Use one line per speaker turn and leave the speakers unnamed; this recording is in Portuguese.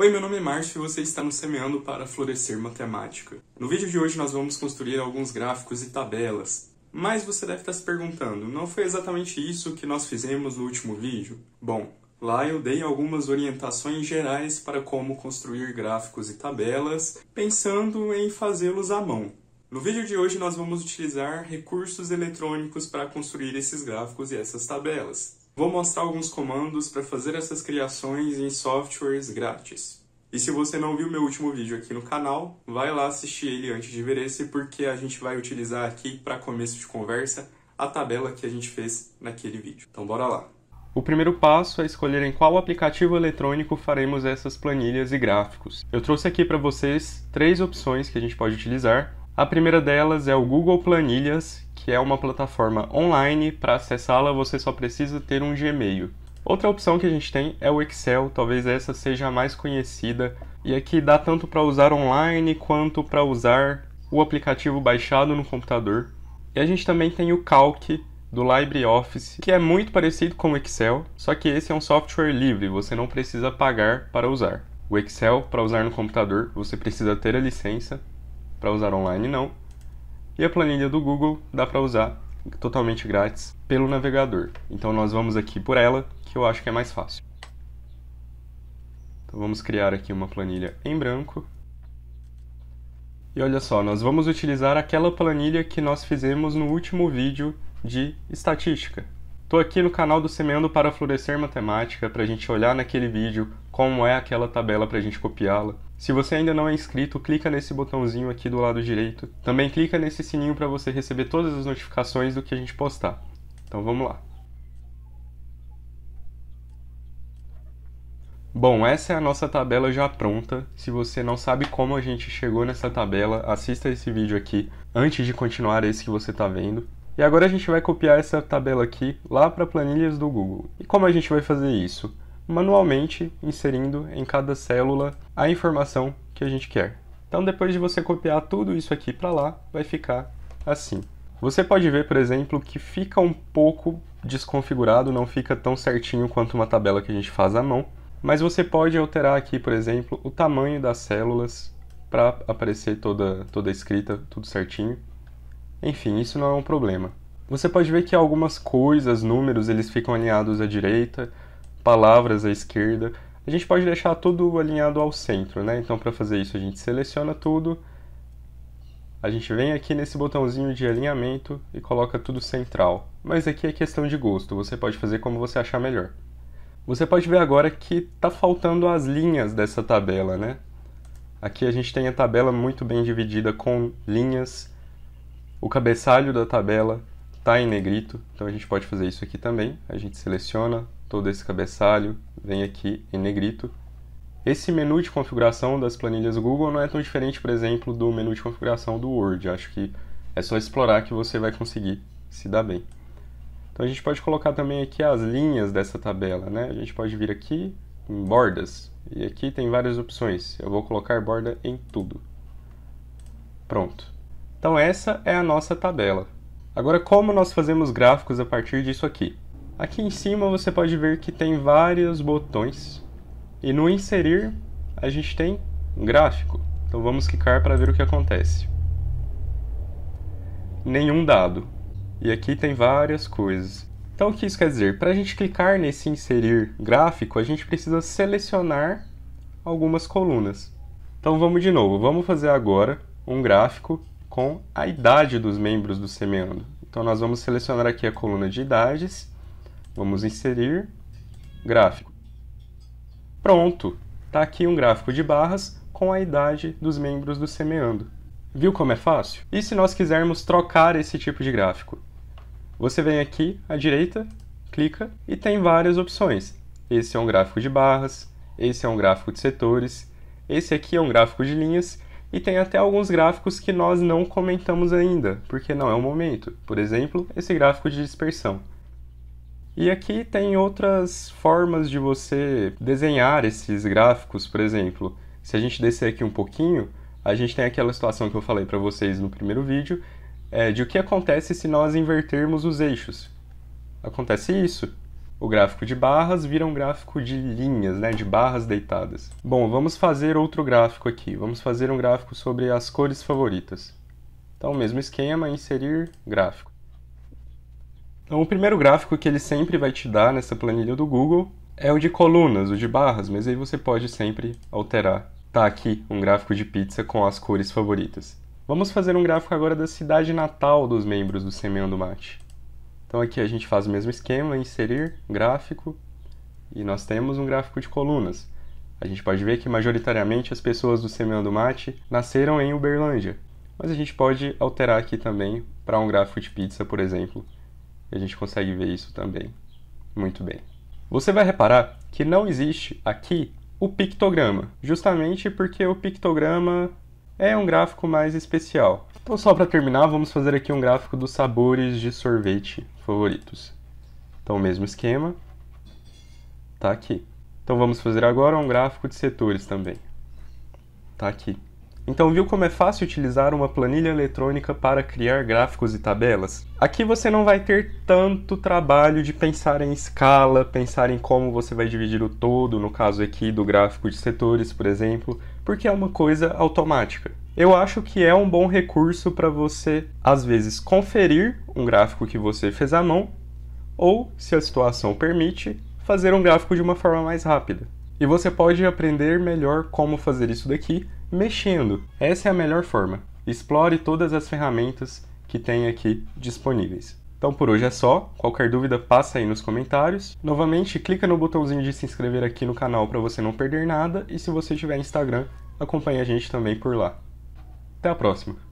Oi, meu nome é Márcio e você está no Semeando para Florescer Matemática. No vídeo de hoje nós vamos construir alguns gráficos e tabelas. Mas você deve estar se perguntando, não foi exatamente isso que nós fizemos no último vídeo? Bom, lá eu dei algumas orientações gerais para como construir gráficos e tabelas, pensando em fazê-los à mão. No vídeo de hoje nós vamos utilizar recursos eletrônicos para construir esses gráficos e essas tabelas. Vou mostrar alguns comandos para fazer essas criações em softwares grátis. E se você não viu meu último vídeo aqui no canal, vai lá assistir ele antes de ver esse, porque a gente vai utilizar aqui para começo de conversa a tabela que a gente fez naquele vídeo. Então bora lá! O primeiro passo é escolher em qual aplicativo eletrônico faremos essas planilhas e gráficos. Eu trouxe aqui para vocês 3 opções que a gente pode utilizar. A primeira delas é o Google Planilhas, que é uma plataforma online. Para acessá-la você só precisa ter um Gmail. Outra opção que a gente tem é o Excel, talvez essa seja a mais conhecida, e aqui dá tanto para usar online quanto para usar o aplicativo baixado no computador. E a gente também tem o Calc do LibreOffice, que é muito parecido com o Excel, só que esse é um software livre, você não precisa pagar para usar. O Excel, para usar no computador, você precisa ter a licença, para usar online não. E a planilha do Google dá para usar totalmente grátis pelo navegador. Então nós vamos aqui por ela, que eu acho que é mais fácil. Então vamos criar aqui uma planilha em branco. E olha só, nós vamos utilizar aquela planilha que nós fizemos no último vídeo de estatística. Estou aqui no canal do Semeando para Florescer Matemática para a gente olhar naquele vídeo como é aquela tabela para a gente copiá-la. Se você ainda não é inscrito, clica nesse botãozinho aqui do lado direito. Também clica nesse sininho para você receber todas as notificações do que a gente postar. Então vamos lá. Bom, essa é a nossa tabela já pronta. Se você não sabe como a gente chegou nessa tabela, assista esse vídeo aqui antes de continuar esse que você está vendo. E agora a gente vai copiar essa tabela aqui lá para planilhas do Google. E como a gente vai fazer isso? Manualmente, inserindo em cada célula a informação que a gente quer. Então depois de você copiar tudo isso aqui para lá, vai ficar assim. Você pode ver, por exemplo, que fica um pouco desconfigurado, não fica tão certinho quanto uma tabela que a gente faz à mão. Mas você pode alterar aqui, por exemplo, o tamanho das células para aparecer toda a escrita, tudo certinho. Enfim, isso não é um problema. Você pode ver que algumas coisas, números, eles ficam alinhados à direita, palavras à esquerda. A gente pode deixar tudo alinhado ao centro, né? Então, para fazer isso, a gente seleciona tudo. A gente vem aqui nesse botãozinho de alinhamento e coloca tudo central. Mas aqui é questão de gosto, você pode fazer como você achar melhor. Você pode ver agora que está faltando as linhas dessa tabela, né? Aqui a gente tem a tabela muito bem dividida com linhas. O cabeçalho da tabela está em negrito, então a gente pode fazer isso aqui também. A gente seleciona todo esse cabeçalho, vem aqui em negrito. Esse menu de configuração das planilhas Google não é tão diferente, por exemplo, do menu de configuração do Word. Acho que é só explorar que você vai conseguir se dar bem. Então a gente pode colocar também aqui as linhas dessa tabela, né? A gente pode vir aqui em bordas, e aqui tem várias opções. Eu vou colocar borda em tudo. Pronto. Então essa é a nossa tabela. Agora, como nós fazemos gráficos a partir disso aqui? Aqui em cima você pode ver que tem vários botões. E no inserir, a gente tem um gráfico. Então vamos clicar para ver o que acontece. Nenhum dado. E aqui tem várias coisas. Então o que isso quer dizer? Para a gente clicar nesse inserir gráfico, a gente precisa selecionar algumas colunas. Então vamos de novo. Vamos fazer agora um gráfico com a idade dos membros do Semeando. Então nós vamos selecionar aqui a coluna de idades, vamos inserir gráfico. Pronto! Está aqui um gráfico de barras com a idade dos membros do Semeando. Viu como é fácil? E se nós quisermos trocar esse tipo de gráfico? Você vem aqui à direita, clica e tem várias opções. Esse é um gráfico de barras, esse é um gráfico de setores, esse aqui é um gráfico de linhas. E tem até alguns gráficos que nós não comentamos ainda, porque não é o momento. Por exemplo, esse gráfico de dispersão. E aqui tem outras formas de você desenhar esses gráficos, por exemplo. Se a gente descer aqui um pouquinho, a gente tem aquela situação que eu falei para vocês no primeiro vídeo, de o que acontece se nós invertermos os eixos. Acontece isso. o gráfico de barras vira um gráfico de linhas, né, de barras deitadas. Bom, vamos fazer outro gráfico aqui. Vamos fazer um gráfico sobre as cores favoritas. Então, mesmo esquema, inserir gráfico. Então, o primeiro gráfico que ele sempre vai te dar nessa planilha do Google é o de colunas, o de barras, mas aí você pode sempre alterar. Tá aqui um gráfico de pizza com as cores favoritas. Vamos fazer um gráfico agora da cidade natal dos membros do Semeando Mate. Então aqui a gente faz o mesmo esquema, inserir gráfico, e nós temos um gráfico de colunas. A gente pode ver que majoritariamente as pessoas do Semeando Mate nasceram em Uberlândia, mas a gente pode alterar aqui também para um gráfico de pizza, por exemplo, e a gente consegue ver isso também muito bem. Você vai reparar que não existe aqui o pictograma, justamente porque o pictograma é um gráfico mais especial. Então, só para terminar, vamos fazer aqui um gráfico dos sabores de sorvete favoritos. Então, o mesmo esquema está aqui. Então, vamos fazer agora um gráfico de setores também. Está aqui. Então, viu como é fácil utilizar uma planilha eletrônica para criar gráficos e tabelas? Aqui você não vai ter tanto trabalho de pensar em escala, pensar em como você vai dividir o todo, no caso aqui do gráfico de setores, por exemplo, porque é uma coisa automática. Eu acho que é um bom recurso para você, às vezes, conferir um gráfico que você fez à mão, ou, se a situação permite, fazer um gráfico de uma forma mais rápida. E você pode aprender melhor como fazer isso daqui mexendo. Essa é a melhor forma. Explore todas as ferramentas que tem aqui disponíveis. Então por hoje é só. Qualquer dúvida, passa aí nos comentários. Novamente, clica no botãozinho de se inscrever aqui no canal para você não perder nada. E se você tiver Instagram, acompanhe a gente também por lá. Até a próxima!